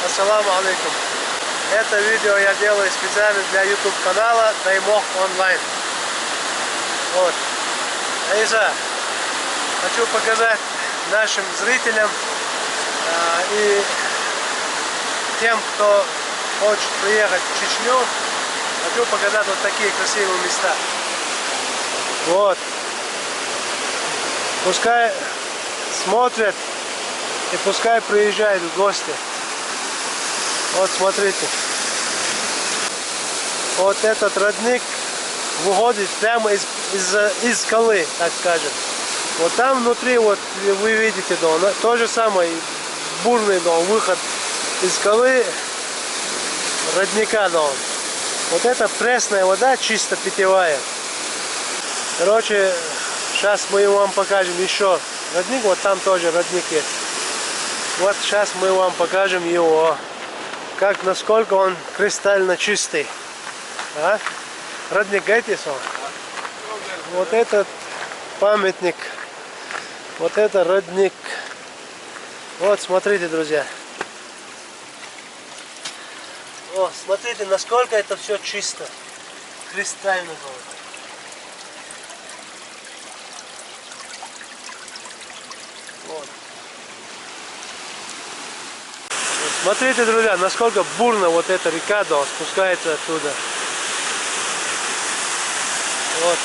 Ассаламу алейкум. Это видео я делаю специально для YouTube канала Даймох Онлайн. Вот. Айза, хочу показать нашим зрителям и тем, кто хочет приехать в Чечню, хочу показать вот такие красивые места. Вот. Пускай смотрят и пускай приезжают в гости. Вот смотрите. Вот этот родник выходит прямо из скалы, так скажем. Вот там внутри, вот вы видите дом, то же самое, бурный дом, выход из скалы, родника дом. Вот это пресная вода, чисто питьевая. Короче, сейчас мы вам покажем еще родник, вот там тоже родник есть. Вот сейчас мы вам покажем его, как, насколько он кристально чистый. Родник, гайтесь он? Вот этот памятник, вот это родник. Вот, смотрите, друзья. О, смотрите, насколько это все чисто, кристально было. Вот. Смотрите, друзья, насколько бурно вот эта река спускается оттуда. Вот.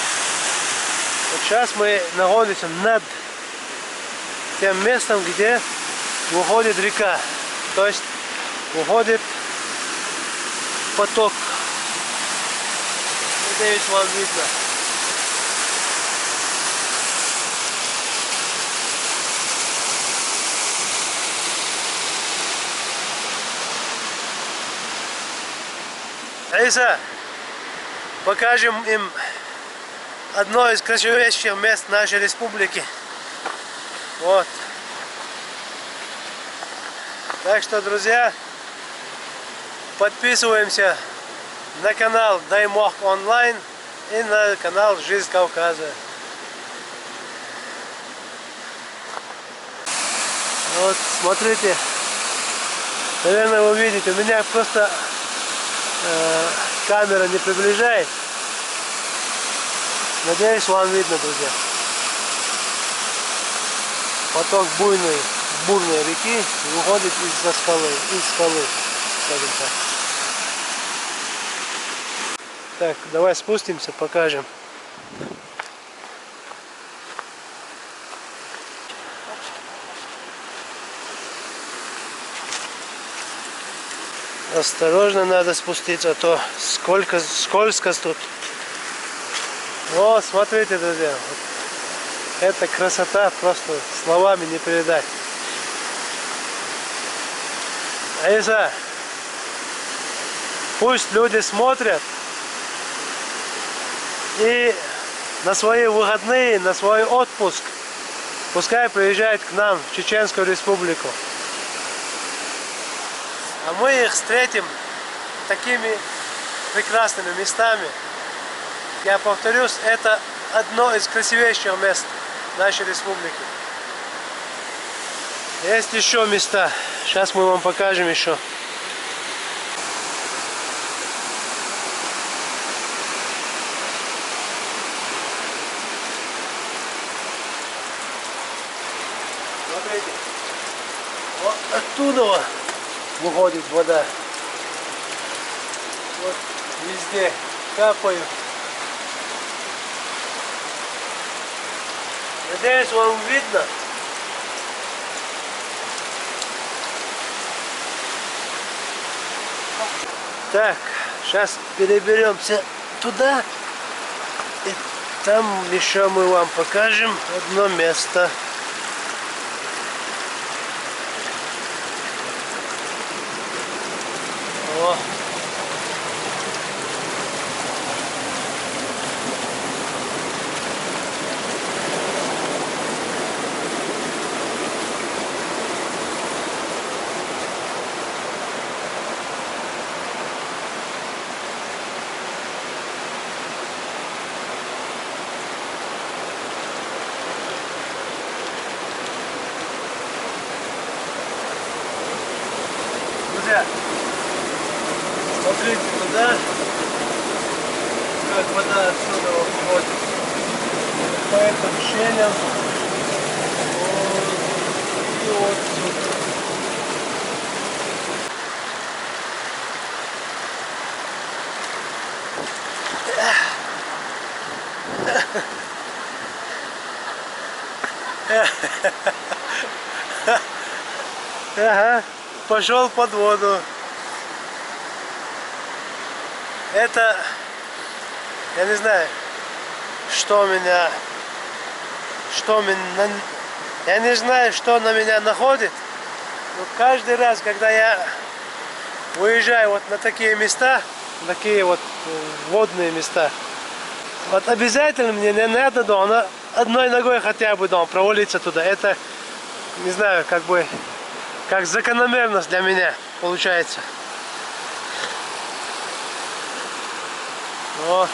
Вот сейчас мы находимся над тем местом, где выходит река. То есть выходит поток. Надеюсь, вам видно. Айса, покажем им одно из красивейших мест нашей республики. Вот. Так что, друзья, подписываемся на канал Даймох Онлайн и на канал Жизнь Кавказа. Вот, смотрите. Наверное, вы видите, у меня просто камера не приближает. Надеюсь, вам видно, друзья. Поток бурной реки выходит из скалы, скажем так. Так, давай спустимся, покажем. Осторожно надо спуститься, а то скользко тут. Вот, смотрите, друзья. Вот. Это красота, просто словами не передать. Айса, пусть люди смотрят и на свои выходные, на свой отпуск пускай приезжают к нам в Чеченскую Республику. А мы их встретим такими прекрасными местами. Я повторюсь, это одно из красивейших мест нашей республики. Есть еще места. Сейчас мы вам покажем еще. Смотрите. Вот оттуда выходит вода. Вот везде капаю. Надеюсь, вам видно. Так, сейчас переберемся туда. И там еще мы вам покажем одно место. О. друзья, смотрите туда, как вода отсюда уходит по этим щелям. Вот, и вот сюда. Ага, пошел под воду. Это, я не знаю, я не знаю, что на меня находит, но каждый раз, когда я выезжаю вот на такие места, такие вот водные места, вот обязательно мне не надо дома, одной ногой хотя бы дома провалиться туда. Это, не знаю, как закономерность для меня получается. О.